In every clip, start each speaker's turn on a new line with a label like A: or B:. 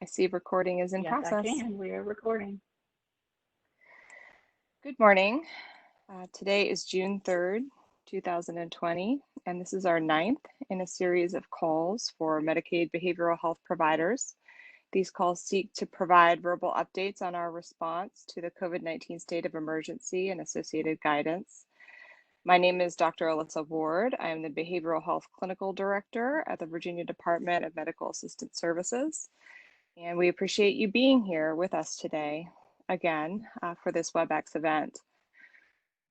A: I see recording is in
B: Yes, I
A: process.
B: can. We are recording.
A: Good morning. Today is June 3rd, 2020, and this is our ninth in a series of calls for Medicaid behavioral health providers. These calls seek to provide verbal updates on our response to the COVID-19 state of emergency and associated guidance. My name is Dr. Alyssa Ward. I am the Behavioral Health Clinical Director at the Virginia Department of Medical Assistance Services. And we appreciate you being here with us today, again, for this WebEx event.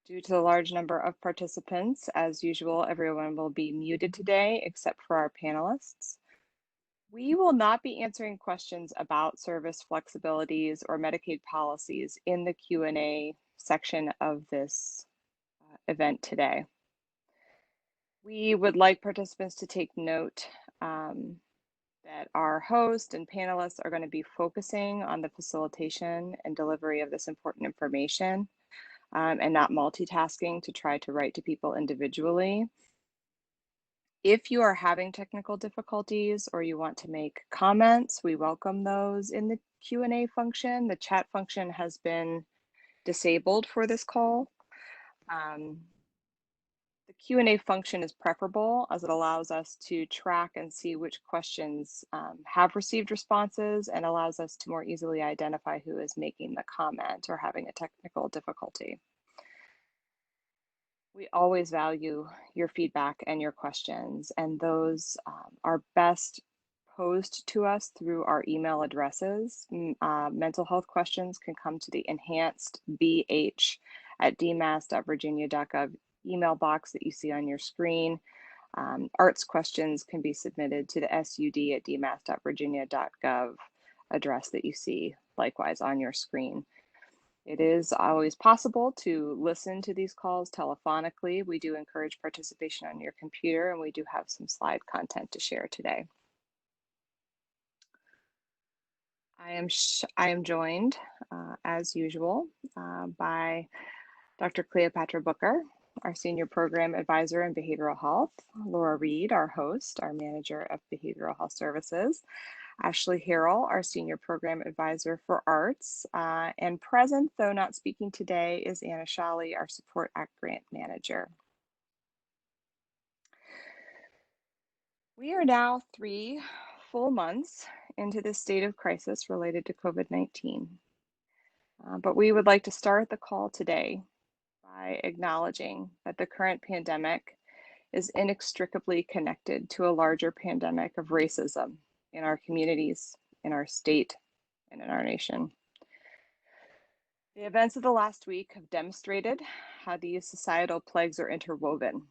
A: Due to the large number of participants, as usual, everyone will be muted today except for our panelists. We will not be answering questions about service flexibilities or Medicaid policies in the Q&A section of this event today. We would like participants to take note that our host and panelists are going to be focusing on the facilitation and delivery of this important information and not multitasking to try to write to people individually. If you are having technical difficulties or you want to make comments, we welcome those in the Q&A function. The chat function has been disabled for this call. The Q&A function is preferable as it allows us to track and see which questions have received responses and allows us to more easily identify who is making the comment or having a technical difficulty. We always value your feedback and your questions, and those are best posed to us through our email addresses. Mental health questions can come to the enhanced bh@dmass.virginia.gov email box that you see on your screen. Arts questions can be submitted to the sud@dmass.virginia.gov address that you see likewise on your screen. It is always possible to listen to these calls telephonically. We do encourage participation on your computer, and we do have some slide content to share today. I am joined, as usual, by Dr. Cleopatra Booker, our Senior Program Advisor in Behavioral Health, Laura Reed, our host, our Manager of Behavioral Health Services, Ashley Harrell, our Senior Program Advisor for Arts, and present, though not speaking today, is Anna Shally, our Support Act Grant Manager. We are now 3 full months into this state of crisis related to COVID-19, but we would like to start the call today by acknowledging that the current pandemic is inextricably connected to a larger pandemic of racism in our communities, in our state, and in our nation. The events of the last week have demonstrated how these societal plagues are interwoven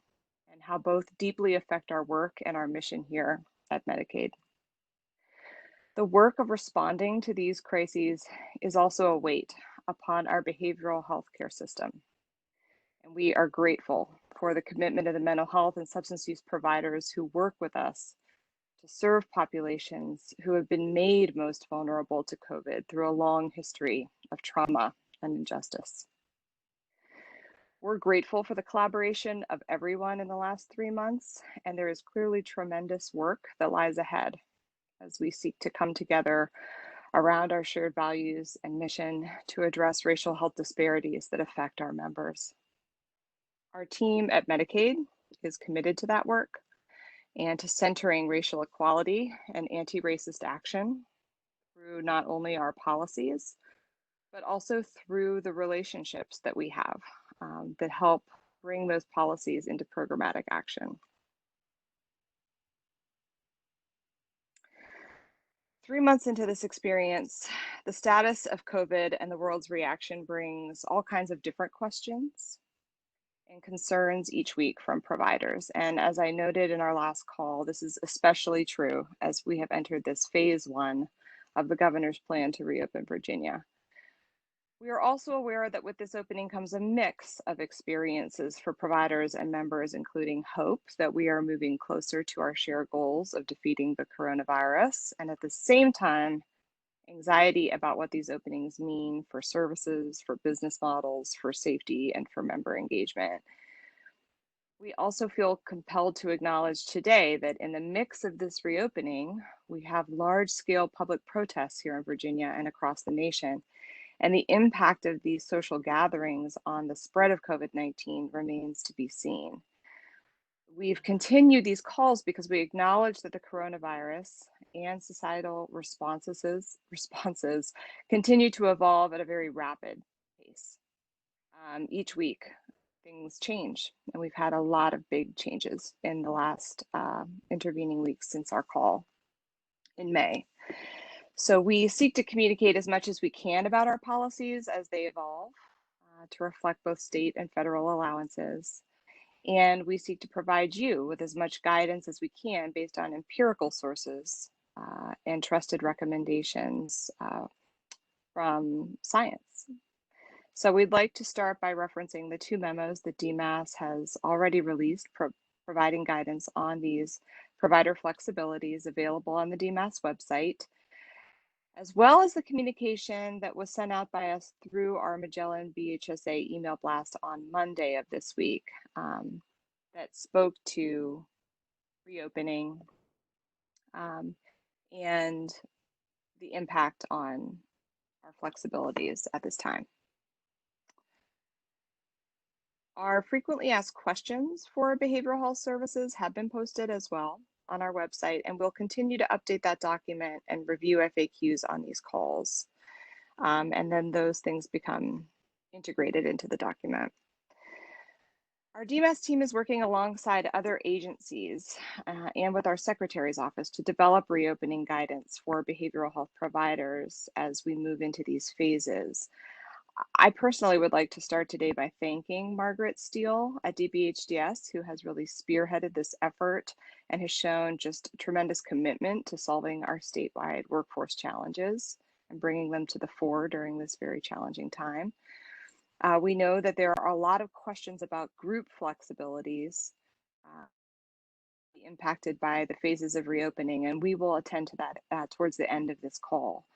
A: and how both deeply affect our work and our mission here at Medicaid. The work of responding to these crises is also a weight upon our behavioral health care system. And we are grateful for the commitment of the mental health and substance use providers who work with us to serve populations who have been made most vulnerable to COVID through a long history of trauma and injustice. We're grateful for the collaboration of everyone in the last 3 months, and there is clearly tremendous work that lies ahead as we seek to come together around our shared values and mission to address racial health disparities that affect our members. Our team at Medicaid is committed to that work and to centering racial equality and anti-racist action through not only our policies, but also through the relationships that we have that help bring those policies into programmatic action. 3 months into this experience, the status of COVID and the world's reaction brings all kinds of different questions and concerns each week from providers. And as I noted in our last call, this is especially true as we have entered this phase 1 of the governor's plan to reopen Virginia. We are also aware that with this opening comes a mix of experiences for providers and members, including hope that we are moving closer to our shared goals of defeating the coronavirus, and at the same time, anxiety about what these openings mean for services, for business models, for safety, and for member engagement. We also feel compelled to acknowledge today that in the mix of this reopening, we have large-scale public protests here in Virginia and across the nation, and the impact of these social gatherings on the spread of COVID-19 remains to be seen. We've continued these calls because we acknowledge that the coronavirus and societal responses continue to evolve at a very rapid pace. Each week, things change, and we've had a lot of big changes in the last intervening weeks since our call in May. So we seek to communicate as much as we can about our policies as they evolve to reflect both state and federal allowances. And we seek to provide you with as much guidance as we can based on empirical sources and trusted recommendations from science. So we'd like to start by referencing the 2 memos that DMAS has already released, providing guidance on these provider flexibilities available on the DMAS website, as well as the communication that was sent out by us through our Magellan BHSA email blast on Monday of this week that spoke to reopening and the impact on our flexibilities at this time. Our frequently asked questions for behavioral health services have been posted as well on our website, and we'll continue to update that document and review FAQs on these calls. And then those things become integrated into the document. Our DMAS team is working alongside other agencies and with our secretary's office to develop reopening guidance for behavioral health providers as we move into these phases. I personally would like to start today by thanking Margaret Steele at DBHDS, who has really spearheaded this effort and has shown just tremendous commitment to solving our statewide workforce challenges and bringing them to the fore during this very challenging time. We know that there are a lot of questions about group flexibilities impacted by the phases of reopening, and we will attend to that towards the end of this call.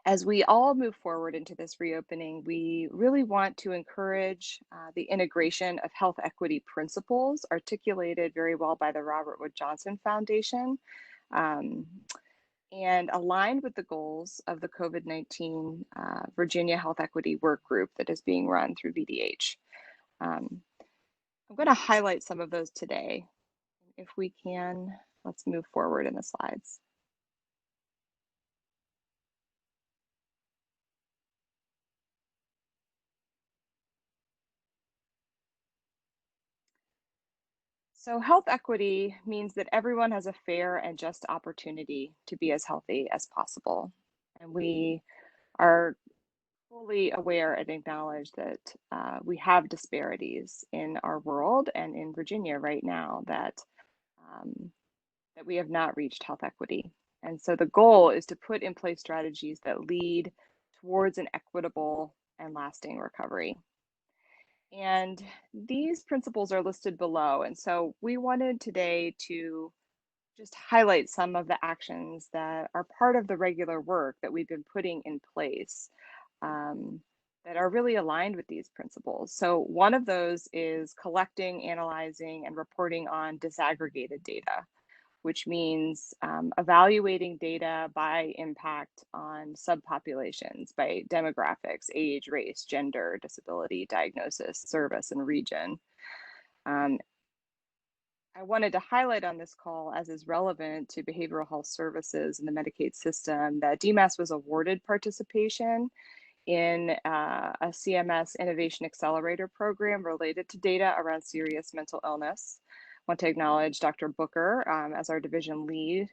A: As we all move forward into this reopening, we really want to encourage the integration of health equity principles articulated very well by the Robert Wood Johnson Foundation and aligned with the goals of the COVID-19 Virginia Health Equity Work Group that is being run through VDH. I'm going to highlight some of those today. If we can, let's move forward in the slides. So health equity means that everyone has a fair and just opportunity to be as healthy as possible. And we are fully aware and acknowledge that we have disparities in our world and in Virginia right now that we have not reached health equity. And so the goal is to put in place strategies that lead towards an equitable and lasting recovery. And these principles are listed below. And so we wanted today to just highlight some of the actions that are part of the regular work that we've been putting in place that are really aligned with these principles. So one of those is collecting, analyzing, and reporting on disaggregated data, which means evaluating data by impact on subpopulations, by demographics, age, race, gender, disability, diagnosis, service, and region. I wanted to highlight on this call, as is relevant to behavioral health services in the Medicaid system, that DMAS was awarded participation in a CMS Innovation Accelerator program related to data around serious mental illness. I want to acknowledge Dr. Booker as our division lead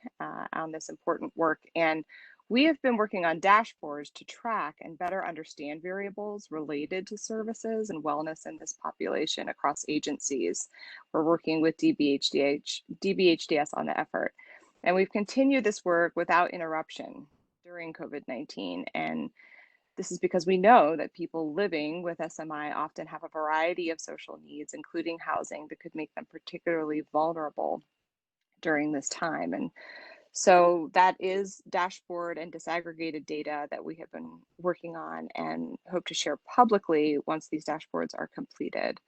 A: on this important work. And we have been working on dashboards to track and better understand variables related to services and wellness in this population across agencies. We're working with DBHDS on the effort. And we've continued this work without interruption during COVID-19. And this is because we know that people living with SMI often have a variety of social needs, including housing, that could make them particularly vulnerable during this time. And so that is dashboard and disaggregated data that we have been working on and hope to share publicly once these dashboards are completed.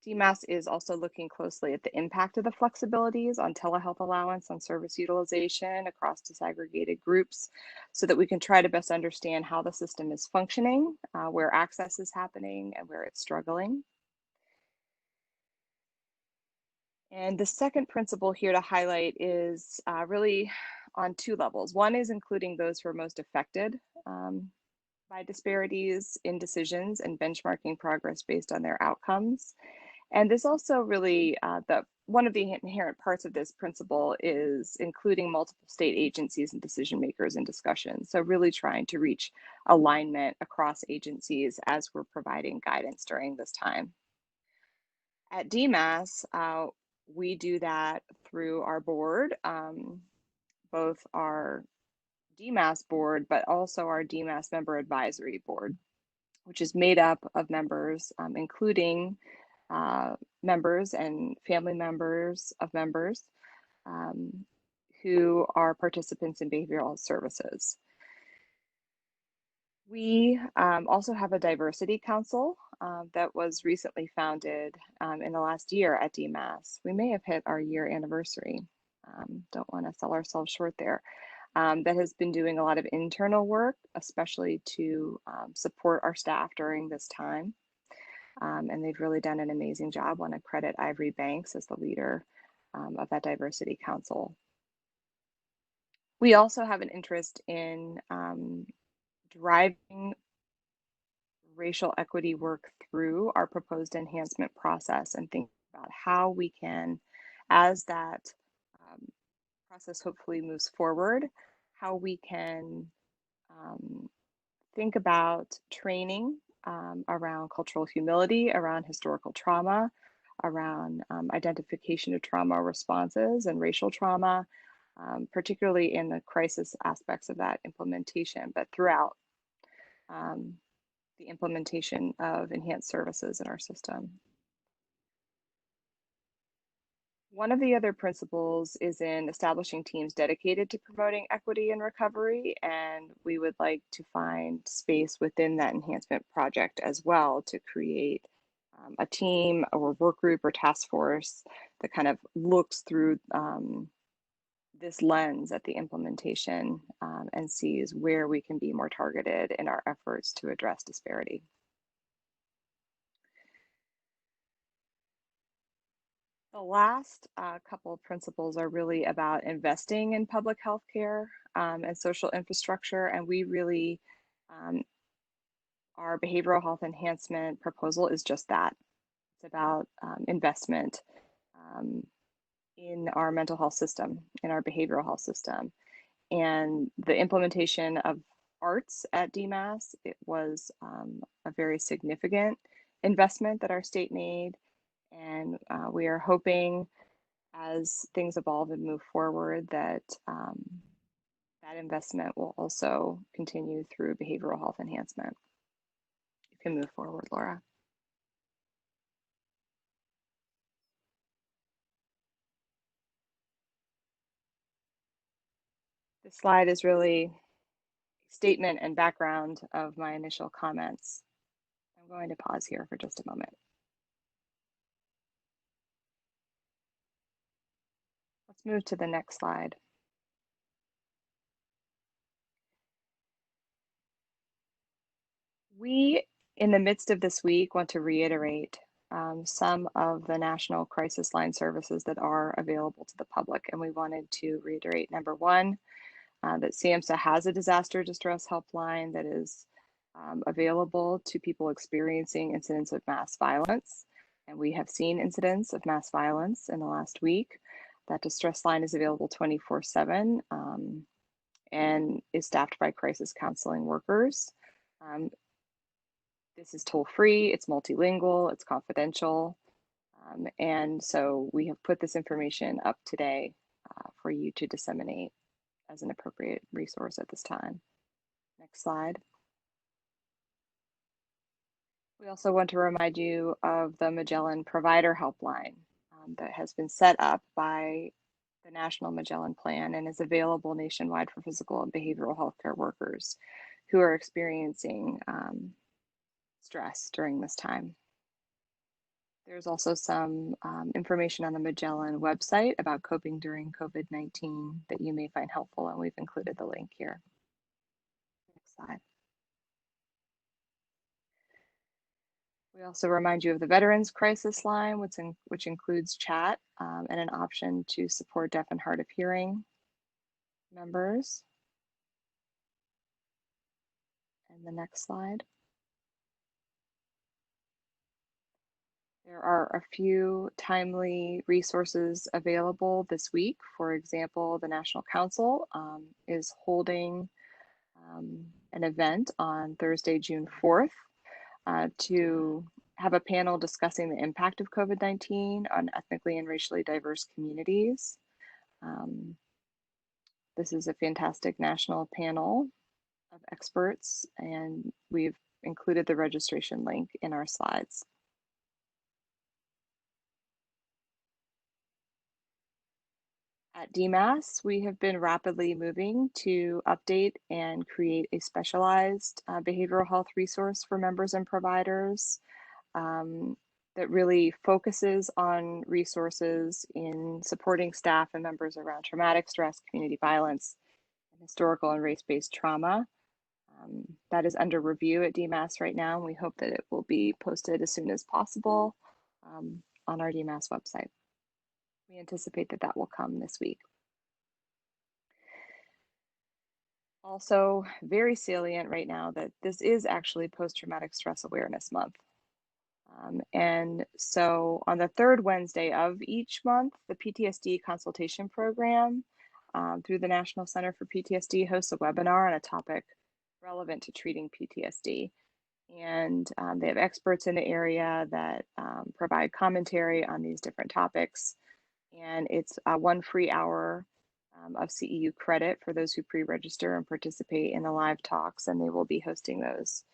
A: DMAS is also looking closely at the impact of the flexibilities on telehealth allowance on service utilization across disaggregated groups so that we can try to best understand how the system is functioning, where access is happening, and where it's struggling. And the second principle here to highlight is really on two levels. One is including those who are most affected by disparities in decisions and benchmarking progress based on their outcomes. And this also really, one of the inherent parts of this principle is including multiple state agencies and decision makers in discussions. So really trying to reach alignment across agencies as we're providing guidance during this time. At DMAS, we do that through our board, both our DMAS board, but also our DMAS member advisory board, which is made up of members, including members and family members of members who are participants in behavioral health services. We also have a diversity council that was recently founded in the last year at DMAS. We may have hit our year anniversary. Don't want to sell ourselves short there. That has been doing a lot of internal work, especially to support our staff during this time. And they've really done an amazing job. I want to credit Ivory Banks as the leader of that diversity council. We also have an interest in driving racial equity work through our proposed enhancement process and think about how we can, as that process hopefully moves forward, how we can think about training around cultural humility, around historical trauma, around identification of trauma responses and racial trauma, particularly in the crisis aspects of that implementation, but throughout the implementation of enhanced services in our system. One of the other principles is in establishing teams dedicated to promoting equity and recovery, and we would like to find space within that enhancement project as well to create a team or work group or task force that kind of looks through this lens at the implementation and sees where we can be more targeted in our efforts to address disparity. The last couple of principles are really about investing in public health care and social infrastructure. And we really, our behavioral health enhancement proposal is just that. It's about investment in our mental health system, in our behavioral health system. And the implementation of arts at DMAS, it was a very significant investment that our state made. And we are hoping as things evolve and move forward that that investment will also continue through behavioral health enhancement. You can move forward, Laura. This slide is really statement and background of my initial comments. I'm going to pause here for just a moment. Let's move to the next slide. We, in the midst of this week, want to reiterate some of the national crisis line services that are available to the public. And we wanted to reiterate, number one, that SAMHSA has a disaster distress helpline that is available to people experiencing incidents of mass violence. And we have seen incidents of mass violence in the last week. That distress line is available 24/7 and is staffed by crisis counseling workers. This is toll-free, it's multilingual, it's confidential. And so we have put this information up today for you to disseminate as an appropriate resource at this time. Next slide. We also want to remind you of the Magellan Provider Helpline that has been set up by the National Magellan Plan and is available nationwide for physical and behavioral healthcare workers who are experiencing stress during this time. There's also some information on the Magellan website about coping during COVID-19 that you may find helpful, and we've included the link here. Next slide. We also remind you of the Veterans Crisis Line, which includes chat and an option to support deaf and hard of hearing members. And the next slide. There are a few timely resources available this week. For example, the National Council is holding an event on Thursday, June 4th, to have a panel discussing the impact of COVID-19 on ethnically and racially diverse communities. This is a fantastic national panel of experts, and we've included the registration link in our slides. At DMAS, we have been rapidly moving to update and create a specialized behavioral health resource for members and providers that really focuses on resources in supporting staff and members around traumatic stress, community violence, and historical and race-based trauma. That is under review at DMAS right now, and we hope that it will be posted as soon as possible on our DMAS website. We anticipate that that will come this week. Also, very salient right now that this is actually Post-Traumatic Stress Awareness Month. And so on the third Wednesday of each month, the PTSD Consultation Program through the National Center for PTSD hosts a webinar on a topic relevant to treating PTSD. And they have experts in the area that provide commentary on these different topics. And it's 1 free hour of CEU credit for those who pre-register and participate in the live talks, and they will be hosting those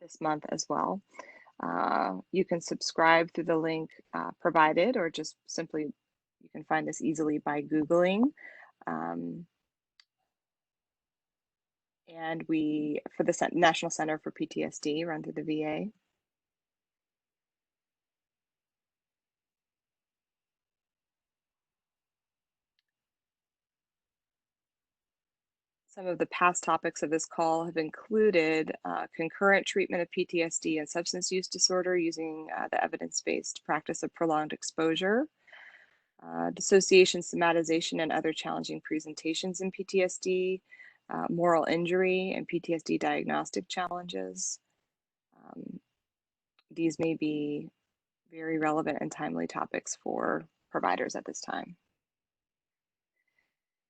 A: this month as well. You can subscribe through the link provided, or just simply, you can find this easily by Googling. And we, for the National Center for PTSD, run through the VA. Some of the past topics of this call have included concurrent treatment of PTSD and substance use disorder using the evidence-based practice of prolonged exposure, dissociation, somatization, and other challenging presentations in PTSD, moral injury, and PTSD diagnostic challenges. These may be very relevant and timely topics for providers at this time.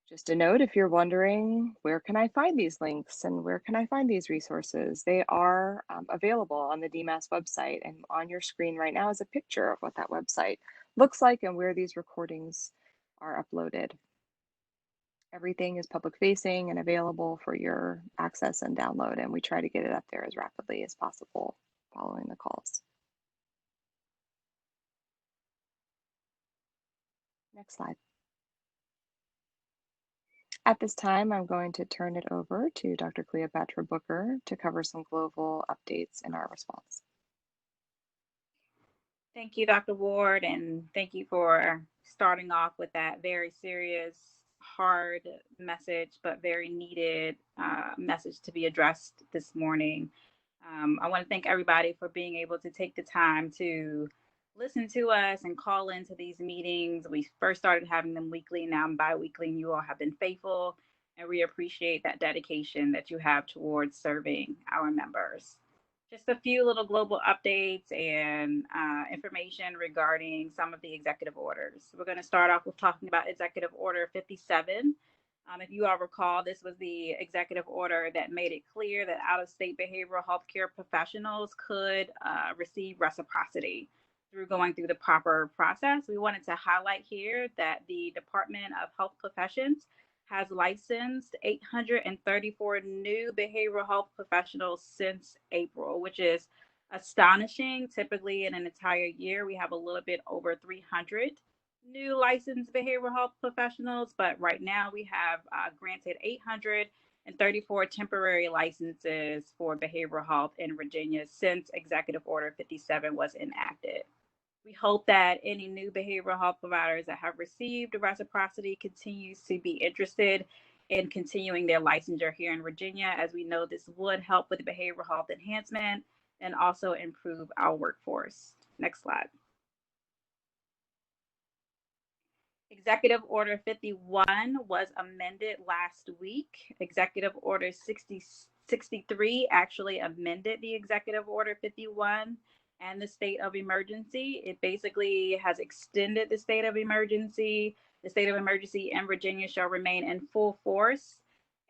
A: Just a note, if you're wondering, where can I find these links and where can I find these resources? They are available on the DMAS website, and on your screen right now is a picture of what that website looks like and where these recordings are uploaded. Everything is public facing and available for your access and download, and we try to get it up there as rapidly as possible following the calls. Next slide. At this time, I'm going to turn it over to Dr. Cleopatra Booker to cover some global updates in our response.
B: Thank you, Dr. Ward, and thank you for starting off with that very serious, hard message, but very needed message to be addressed this morning. I want to thank everybody for being able to take the time to listen to us and call into these meetings. We first started having them weekly, now bi-weekly, and you all have been faithful, and we appreciate that dedication that you have towards serving our members. Just a few little global updates and information regarding some of the executive orders. We're going to start off with talking about Executive Order 57. If you all recall, this was the executive order that made it clear that out-of-state behavioral health care professionals could receive reciprocity through going through the proper process. We wanted to highlight here that the Department of Health Professions has licensed 834 new behavioral health professionals since April, which is astonishing. Typically in an entire year, we have a little bit over 300 new licensed behavioral health professionals, but right now we have granted 800, and 34 temporary licenses for behavioral health in Virginia since Executive Order 57 was enacted. We hope that any new behavioral health providers that have received reciprocity continues to be interested in continuing their licensure here in Virginia, as we know this would help with behavioral health enhancement and also improve our workforce. Next slide. Executive Order 51 was amended last week. Executive Order 63 actually amended the Executive Order 51 and the state of emergency. It basically has extended the state of emergency. The state of emergency in Virginia shall remain in full force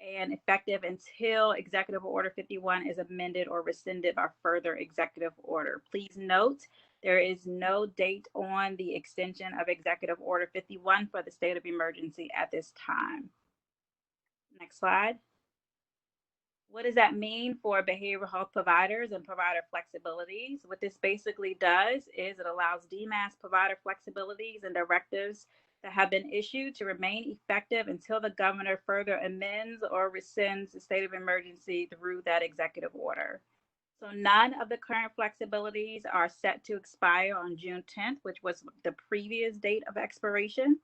B: and effective until Executive Order 51 is amended or rescinded by further executive order. Please note, there is no date on the extension of Executive Order 51 for the state of emergency at this time. Next slide. What does that mean for behavioral health providers and provider flexibilities? What this basically does is it allows DMAS provider flexibilities and directives that have been issued to remain effective until the governor further amends or rescinds the state of emergency through that executive order. So none of the current flexibilities are set to expire on June 10th, which was the previous date of expiration.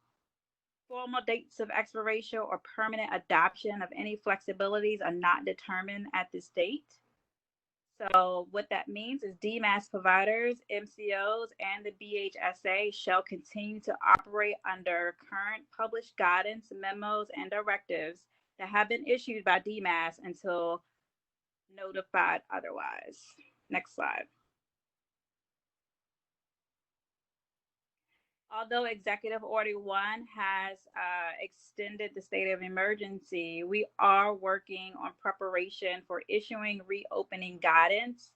B: Formal dates of expiration or permanent adoption of any flexibilities are not determined at this date. So what that means is DMAS providers, MCOs, and the BHSA shall continue to operate under current published guidance, memos, and directives that have been issued by DMAS until notified otherwise. Next slide. Although Executive Order 1 has extended the state of emergency, we are working on preparation for issuing reopening guidance.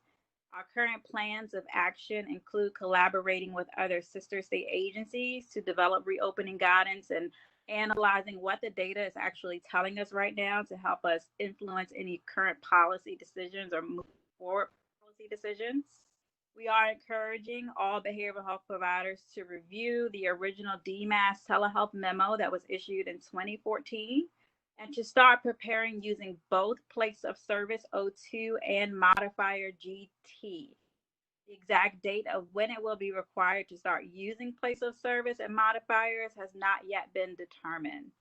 B: Our current plans of action include collaborating with other sister state agencies to develop reopening guidance and analyzing what the data is actually telling us right now to help us influence any current policy decisions or move forward policy decisions. We are encouraging all behavioral health providers to review the original DMAS telehealth memo that was issued in 2014 and to start preparing using both place of service O2 and modifier GT. The exact date of when it will be required to start using place of service and modifiers has not yet been determined.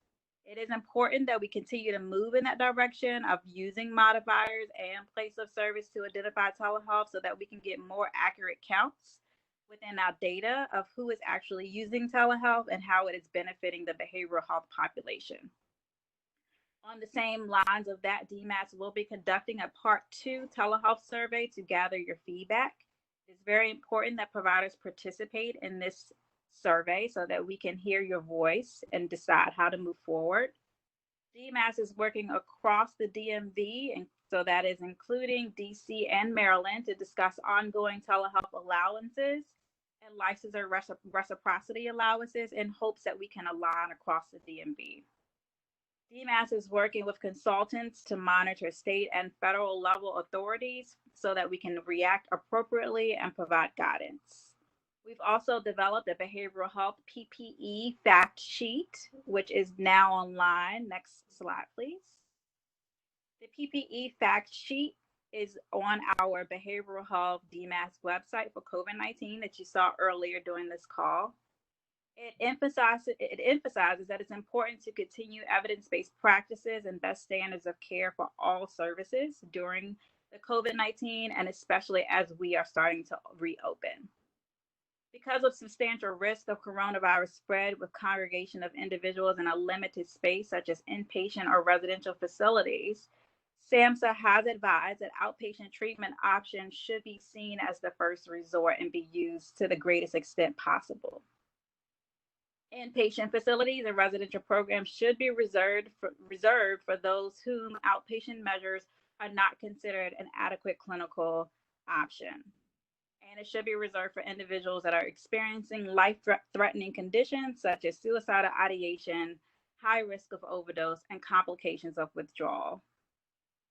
B: It is important that we continue to move in that direction of using modifiers and place of service to identify telehealth so that we can get more accurate counts within our data of who is actually using telehealth and how it is benefiting the behavioral health population. On the same lines of that, DMAS will be conducting a Part 2 telehealth survey to gather your feedback. It's very important that providers participate in this survey so that we can hear your voice and decide how to move forward. DMAS is working across the DMV, and so that is including DC and Maryland, to discuss ongoing telehealth allowances and licensor reciprocity allowances in hopes that we can align across the DMV. DMAS is working with consultants to monitor state and federal level authorities so that we can react appropriately and provide guidance. We've also developed a behavioral health PPE fact sheet, which is now online. Next slide, please. The PPE fact sheet is on our behavioral health DMAS website for COVID-19 that you saw earlier during this call. It emphasizes that it's important to continue evidence-based practices and best standards of care for all services during the COVID-19 and especially as we are starting to reopen. Because of substantial risk of coronavirus spread with congregation of individuals in a limited space, such as inpatient or residential facilities, SAMHSA has advised that outpatient treatment options should be seen as the first resort and be used to the greatest extent possible. Inpatient facilities and residential programs should be reserved for those whom outpatient measures are not considered an adequate clinical option. And it should be reserved for individuals that are experiencing life-threatening conditions such as suicidal ideation, high risk of overdose, and complications of withdrawal.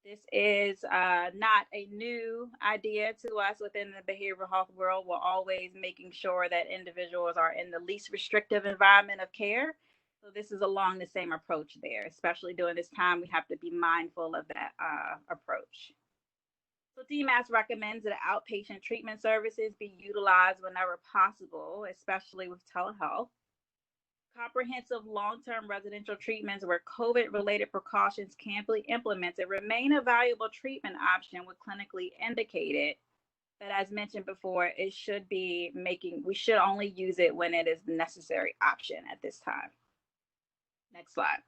B: This is not a new idea to us within the behavioral health world. We're always making sure that individuals are in the least restrictive environment of care So this is along the same approach there, especially during this time, we have to be mindful of that approach. So DMAS recommends that outpatient treatment services be utilized whenever possible, especially with telehealth. Comprehensive long-term residential treatments where COVID-related precautions can be implemented remain a valuable treatment option when clinically indicated. But as mentioned before, we should only use it when it is the necessary option at this time. Next slide.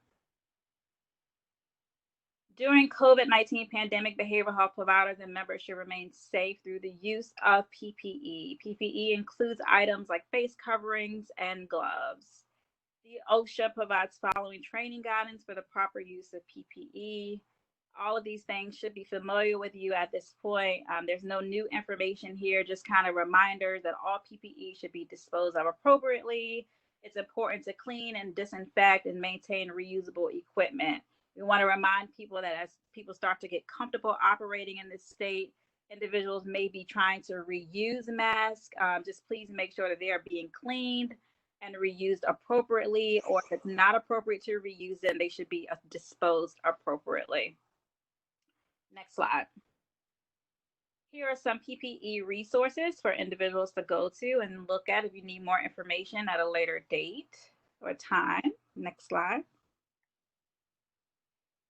B: During COVID-19 pandemic, behavioral health providers and members should remain safe through the use of PPE. PPE includes items like face coverings and gloves. The OSHA provides following training guidance for the proper use of PPE. All of these things should be familiar with you at this point. There's no new information here, just kind of reminders that all PPE should be disposed of appropriately. It's important to clean and disinfect and maintain reusable equipment. We want to remind people that as people start to get comfortable operating in this state, individuals may be trying to reuse masks. Just please make sure that they are being cleaned and reused appropriately, or if it's not appropriate to reuse them, they should be disposed appropriately. Next slide. Here are some PPE resources for individuals to go to and look at if you need more information at a later date or time. Next slide.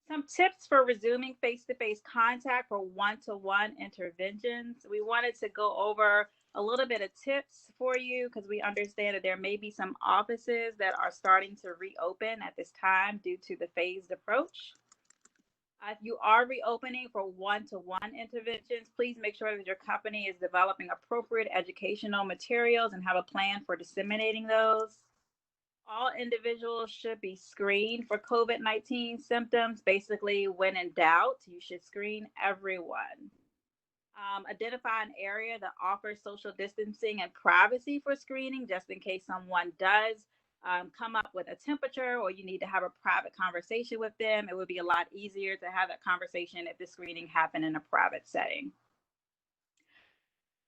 B: Some tips for resuming face-to-face contact for one-to-one interventions. We wanted to go over a little bit of tips for you because we understand that there may be some offices that are starting to reopen at this time due to the phased approach. If you are reopening for one-to-one interventions, please make sure that your company is developing appropriate educational materials and have a plan for disseminating those. All individuals should be screened for COVID-19 symptoms. Basically, when in doubt, you should screen everyone. Identify an area that offers social distancing and privacy for screening, just in case someone does come up with a temperature or you need to have a private conversation with them. It would be a lot easier to have that conversation if the screening happened in a private setting.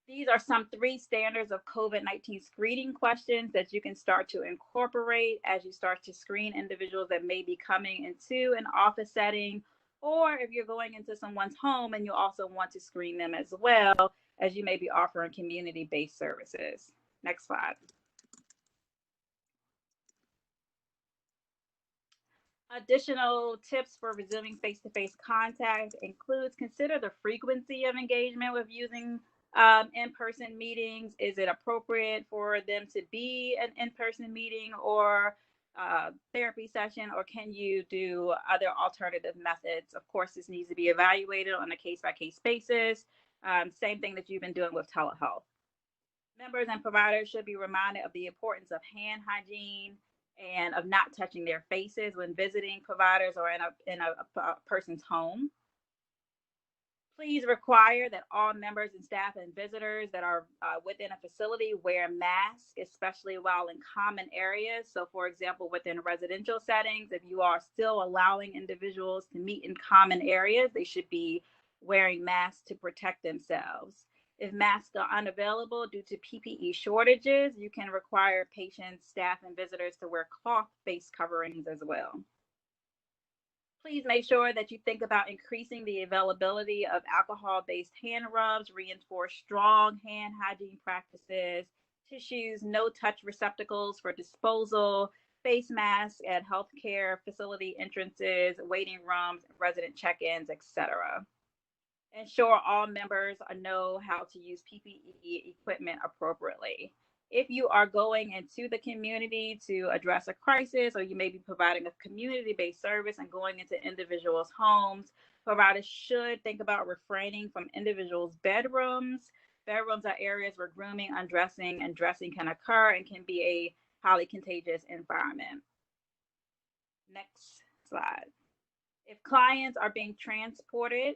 B: These are some 3 standards of COVID-19 screening questions that you can start to incorporate as you start to screen individuals that may be coming into an office setting, or if you're going into someone's home and you also want to screen them as well, as you may be offering community-based services. Next slide. Additional tips for resuming face-to-face contact includes consider the frequency of engagement with using in-person meetings. Is it appropriate for them to be an in-person meeting or therapy session, or can you do other alternative methods? Of course, this needs to be evaluated on a case-by-case basis. Same thing that you've been doing with telehealth. Members and providers should be reminded of the importance of hand hygiene and of not touching their faces when visiting providers or in a person's home. Please require that all members and staff and visitors that are within a facility wear masks, especially while in common areas. So, for example, within residential settings, if you are still allowing individuals to meet in common areas, they should be wearing masks to protect themselves. If masks are unavailable due to PPE shortages, you can require patients, staff, and visitors to wear cloth face coverings as well. Please make sure that you think about increasing the availability of alcohol-based hand rubs, reinforce strong hand hygiene practices, tissues, no-touch receptacles for disposal, face masks at healthcare facility entrances, waiting rooms, resident check-ins, etc. Ensure all members know how to use PPE equipment appropriately. If you are going into the community to address a crisis, or you may be providing a community-based service and going into individuals' homes, providers should think about refraining from individuals' bedrooms. Bedrooms are areas where grooming, undressing, and dressing can occur and can be a highly contagious environment. Next slide. If clients are being transported,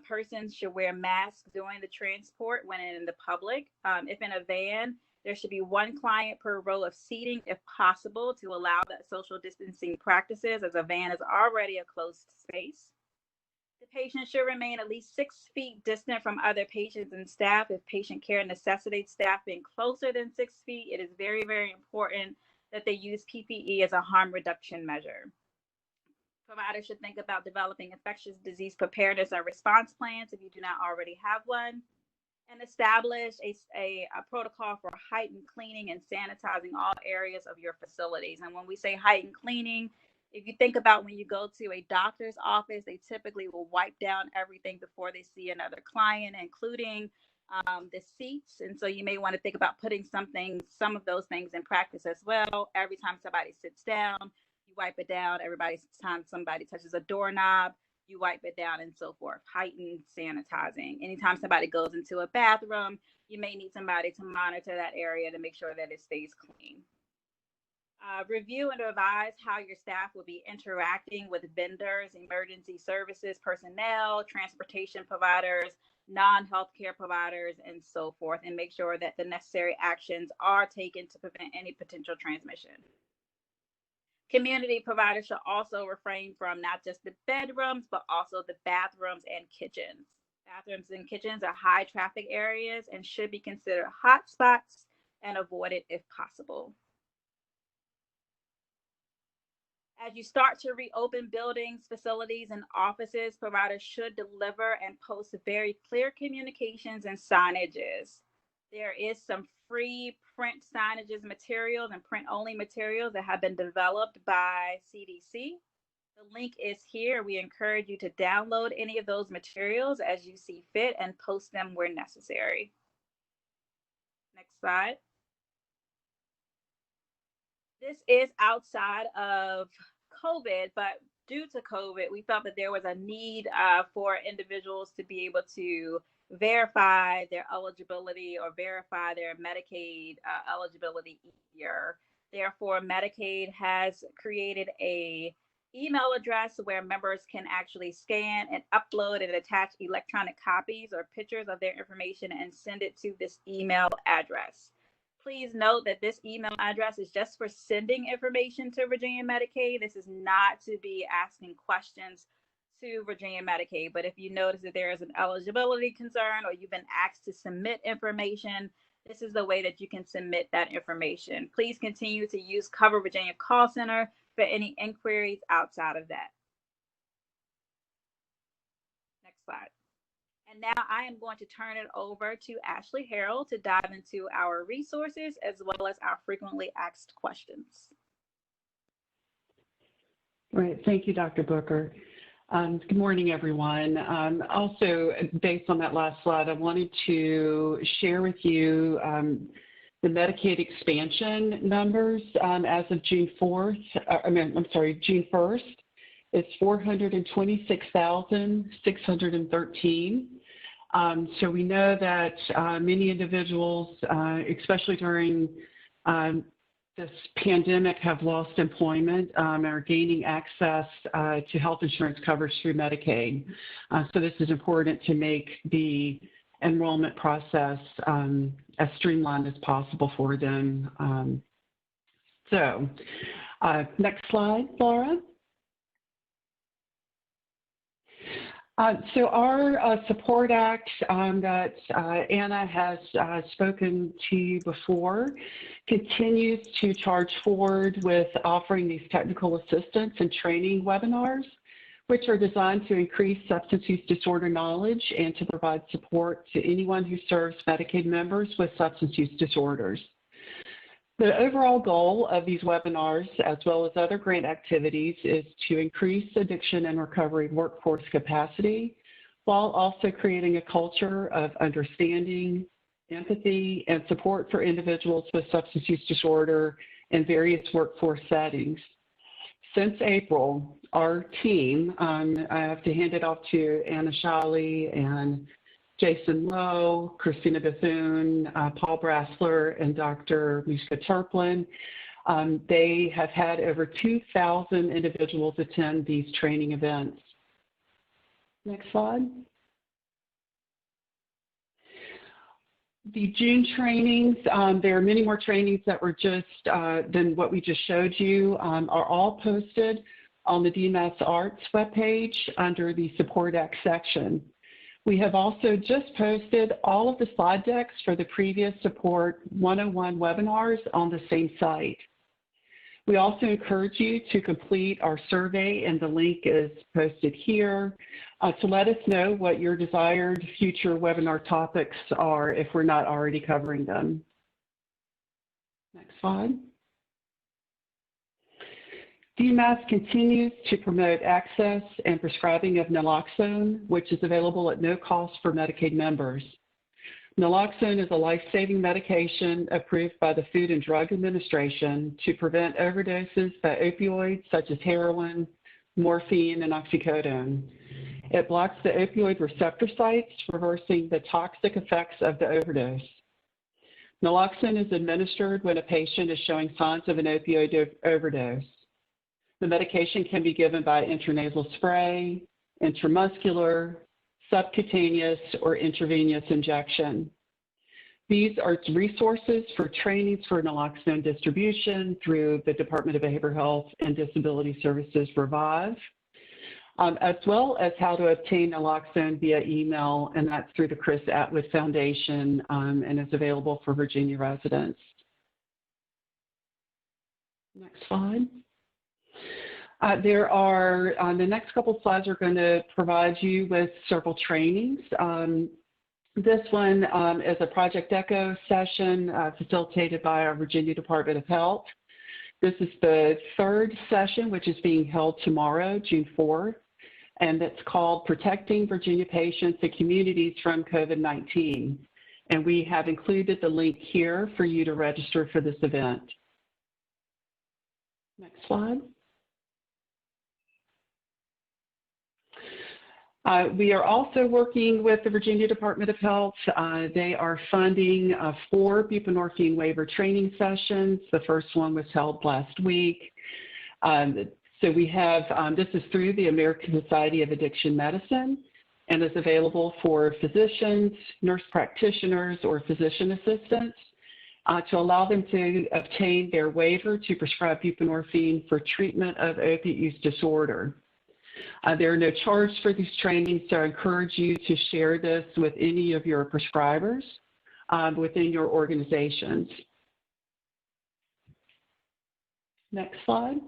B: persons should wear masks during the transport when in the public. If in a van, there should be 1 client per row of seating if possible to allow that social distancing practices, as a van is already a closed space. The patient should remain at least 6 feet distant from other patients and staff. If patient care necessitates staff being closer than 6 feet, it is very, very important that they use PPE as a harm reduction measure. Providers should think about developing infectious disease preparedness and response plans if you do not already have one, and establish a protocol for heightened cleaning and sanitizing all areas of your facilities. And when we say heightened cleaning, if you think about when you go to a doctor's office, they typically will wipe down everything before they see another client, including the seats. And so you may want to think about putting some of those things in practice as well. Every time somebody sits down, you wipe it down. Every time somebody touches a doorknob, you wipe it down, and so forth. Heightened sanitizing. Anytime somebody goes into a bathroom, you may need somebody to monitor that area to make sure that it stays clean. Review and revise how your staff will be interacting with vendors, emergency services personnel, transportation providers, non-healthcare providers, and so forth, and make sure that the necessary actions are taken to prevent any potential transmission. Community providers should also refrain from not just the bedrooms, but also the bathrooms and kitchens. Bathrooms and kitchens are high traffic areas and should be considered hot spots and avoided if possible. As you start to reopen buildings, facilities, and offices, providers should deliver and post very clear communications and signages. There is some free print signages materials and print-only materials that have been developed by CDC. The link is here. We encourage you to download any of those materials as you see fit and post them where necessary. Next slide. This is outside of COVID, but due to COVID, we felt that there was a need for individuals to be able to verify their eligibility or verify their Medicaid eligibility easier. Therefore, Medicaid has created a email address where members can actually scan and upload and attach electronic copies or pictures of their information and send it to this email address. Please note that this email address is just for sending information to Virginia Medicaid. This is not to be asking questions to Virginia Medicaid. But if you notice that there is an eligibility concern or you've been asked to submit information, this is the way that you can submit that information. Please continue to use Cover Virginia Call Center for any inquiries outside of that. Next slide. And now I am going to turn it over to Ashley Harrell to dive into our resources as well as our frequently asked questions.
C: Right. Thank you, Dr. Booker. Good morning, everyone. Also, based on that last slide, I wanted to share with you the Medicaid expansion numbers as of June 1st. It's 426,613. So we know that many individuals, especially during this pandemic, have lost employment and are gaining access to health insurance coverage through Medicaid. So this is important to make the enrollment process as streamlined as possible for them. Next slide, Laura. So our Support Act that Anna has spoken to you before continues to charge forward with offering these technical assistance and training webinars, which are designed to increase substance use disorder knowledge and to provide support to anyone who serves Medicaid members with substance use disorders. The overall goal of these webinars, as well as other grant activities, is to increase addiction and recovery workforce capacity, while also creating a culture of understanding, empathy, and support for individuals with substance use disorder in various workforce settings. Since April, our team, I have to hand it off to Anna Shally and Jason Lowe, Christina Bethune, Paul Brassler, and Dr. Muska Turplin. They have had over 2,000 individuals attend these training events. Next slide. The June trainings, there are many more trainings that were just than what we just showed you, are all posted on the DMAS Arts webpage under the Support Act section. We have also just posted all of the slide decks for the previous Support 101 webinars on the same site. We also encourage you to complete our survey, and the link is posted here, to let us know what your desired future webinar topics are if we're not already covering them. Next slide. DMAS continues to promote access and prescribing of naloxone, which is available at no cost for Medicaid members. Naloxone is a life-saving medication approved by the Food and Drug Administration to prevent overdoses by opioids such as heroin, morphine, and oxycodone. It blocks the opioid receptor sites, reversing the toxic effects of the overdose. Naloxone is administered when a patient is showing signs of an opioid overdose. The medication can be given by intranasal spray, intramuscular, subcutaneous, or intravenous injection. These are resources for trainings for naloxone distribution through the Department of Behavioral Health and Disability Services, Revive, as well as how to obtain naloxone via email, and that's through the Chris Atwood Foundation, and is available for Virginia residents. Next slide. The next couple slides are going to provide you with several trainings. This one is a Project ECHO session facilitated by our Virginia Department of Health. This is the third session, which is being held tomorrow, June 4th, and it's called Protecting Virginia Patients and Communities from COVID-19. And we have included the link here for you to register for this event. Next slide. We are also working with the Virginia Department of Health. They are funding 4 buprenorphine waiver training sessions. The first one was held last week. So we have, this is through the American Society of Addiction Medicine and is available for physicians, nurse practitioners, or physician assistants to allow them to obtain their waiver to prescribe buprenorphine for treatment of opiate use disorder. There are no charges for these trainings, so I encourage you to share this with any of your prescribers within your organizations. Next slide.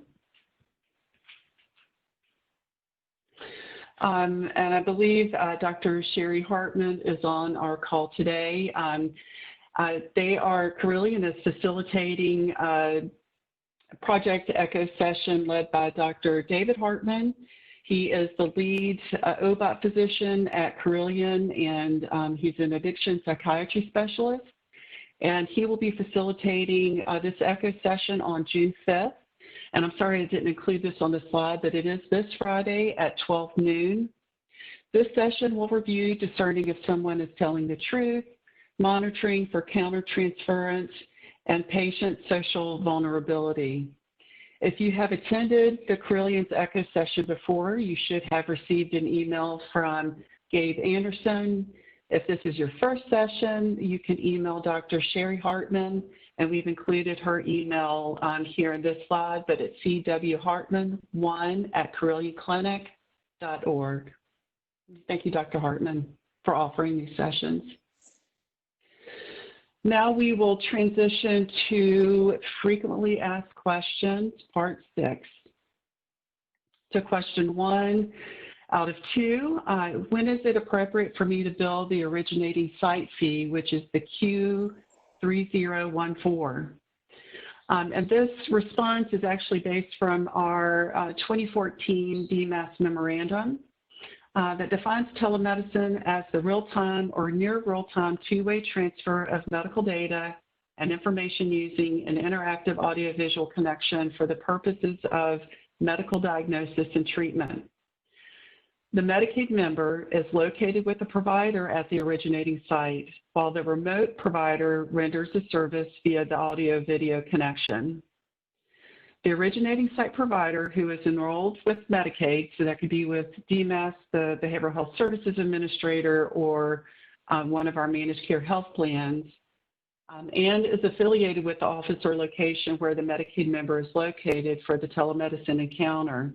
C: And I believe Dr. Sherry Hartman is on our call today. Carilion is facilitating Project ECHO session led by Dr. David Hartman. He is the lead OBOT physician at Carilion, and he's an addiction psychiatry specialist. And he will be facilitating this ECHO session on June 5th. And I'm sorry I didn't include this on the slide, but it is this Friday at 12 noon. This session will review discerning if someone is telling the truth, monitoring for countertransference, and patient social vulnerability. If you have attended the Carilion's ECHO session before, you should have received an email from Gabe Anderson. If this is your first session, you can email Dr. Sherry Hartman, and we've included her email here in this slide, but it's cwhartman1@carillionclinic.org. Thank you, Dr. Hartman, for offering these sessions. Now we will transition to frequently asked questions, part 6. So question 1 out of 2, when is it appropriate for me to bill the originating site fee, which is the Q3014? And this response is actually based from our 2014 DMAS memorandum that defines telemedicine as the real-time or near real-time two-way transfer of medical data and information using an interactive audiovisual connection for the purposes of medical diagnosis and treatment. The Medicaid member is located with the provider at the originating site, while the remote provider renders the service via the audio-video connection. The originating site provider who is enrolled with Medicaid, so that could be with DMAS, the Behavioral Health Services Administrator, or one of our managed care health plans, and is affiliated with the office or location where the Medicaid member is located for the telemedicine encounter.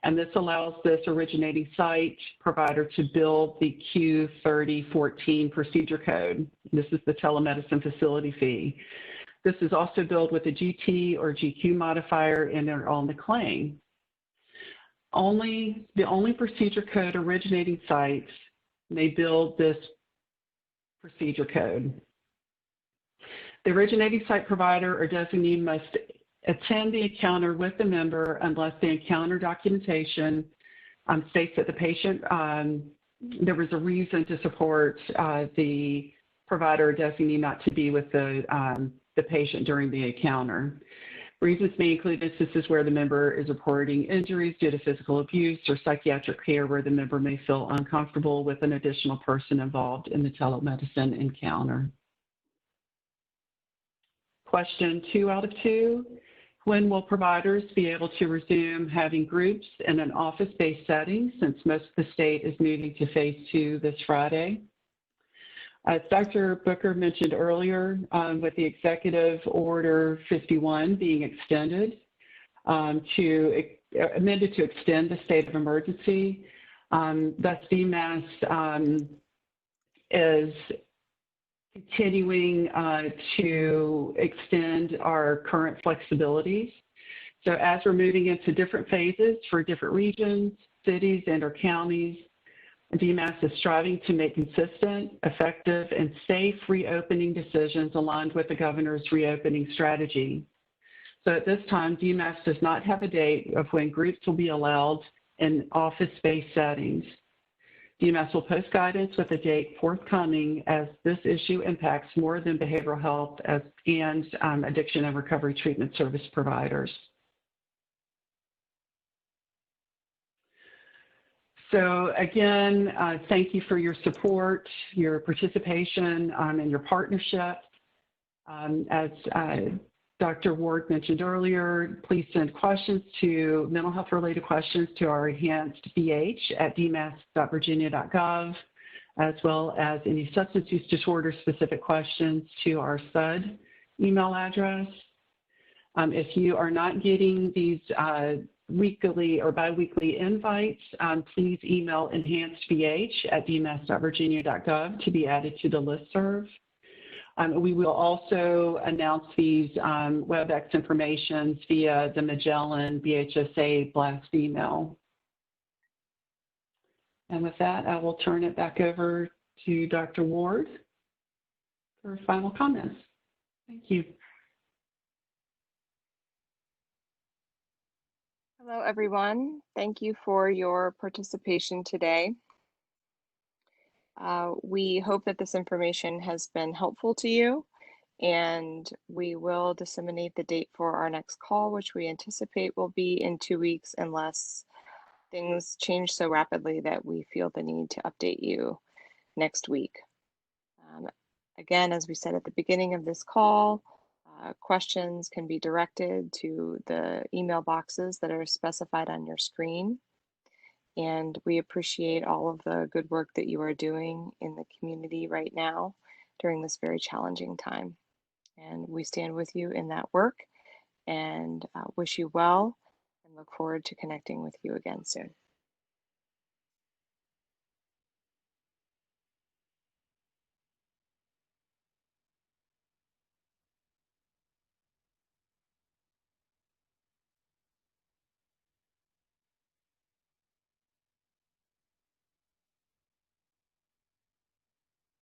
C: And this allows this originating site provider to bill the Q3014 procedure code. This is the telemedicine facility fee. This is also billed with a GT or GQ modifier entered on the claim. The only procedure code originating sites may bill this procedure code. The originating site provider or designee must attend the encounter with the member unless the encounter documentation states that the patient, there was a reason to support the provider or designee not to be with the patient during the encounter. Reasons may include instances where the member is reporting injuries due to physical abuse or psychiatric care where the member may feel uncomfortable with an additional person involved in the telemedicine encounter. Question 2 out of 2, when will providers be able to resume having groups in an office-based setting since most of the state is moving to phase 2 this Friday? As Dr. Booker mentioned earlier, with the Executive Order 51 being extended amended to extend the state of emergency, thus DMAS is continuing to extend our current flexibilities. So as we're moving into different phases for different regions, cities, and or counties, DMAS is striving to make consistent, effective, and safe reopening decisions aligned with the governor's reopening strategy. So at this time, DMAS does not have a date of when groups will be allowed in office-based settings. DMAS will post guidance with a date forthcoming as this issue impacts more than behavioral health and addiction and recovery treatment service providers. So again, thank you for your support, your participation, and your partnership. As Dr. Ward mentioned earlier, please send questions to mental health related questions to our enhanced BH at dmass.virginia.gov, as well as any substance use disorder specific questions to our SUD email address. If you are not getting these weekly or biweekly invites, please email enhancedbh at dmass.virginia.gov to be added to the listserv. We will also announce these WebEx information via the Magellan BHSA blast email. And with that, I will turn it back over to Dr. Ward for final comments. Thank you.
A: Hello, everyone. Thank you for your participation today. We hope that this information has been helpful to you, and we will disseminate the date for our next call, which we anticipate will be in 2 weeks unless things change so rapidly that we feel the need to update you next week. Again, as we said at the beginning of this call, questions can be directed to the email boxes that are specified on your screen. And we appreciate all of the good work that you are doing in the community right now during this very challenging time. And we stand with you in that work and wish you well and look forward to connecting with you again soon.